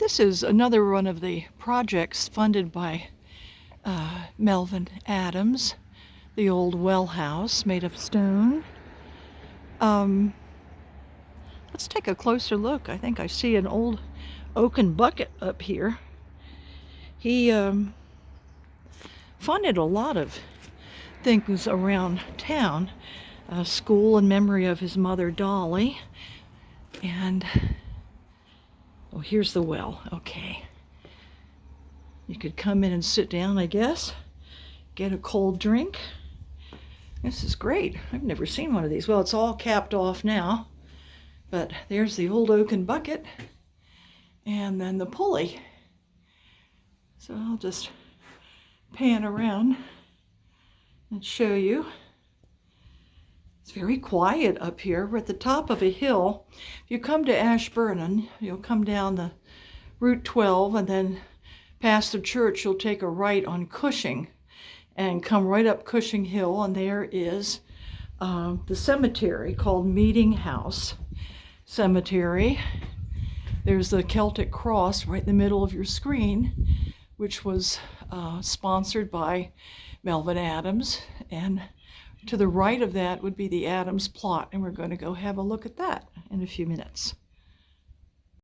This is another one of the projects funded by Melvin Adams, the old well house made of stone. Let's take a closer look. I think I see an old oaken bucket up here. He funded a lot of things around town. A school in memory of his mother, Dolly. And, oh, here's the well. Okay. You could come in and sit down, I guess. Get a cold drink. This is great. I've never seen one of these. Well, it's all capped off now. But there's the old oaken bucket. And then the pulley. So I'll just pan around and show you. It's very quiet up here. We're at the top of a hill. If you come to Ashburnham, you'll come down the Route 12 and then past the church, you'll take a right on Cushing and come right up Cushing Hill, and there is the cemetery called Meeting House Cemetery. There's the Celtic cross right in the middle of your screen, which was sponsored by Melvin Adams, and to the right of that would be the Adams plot, and we're going to go have a look at that in a few minutes.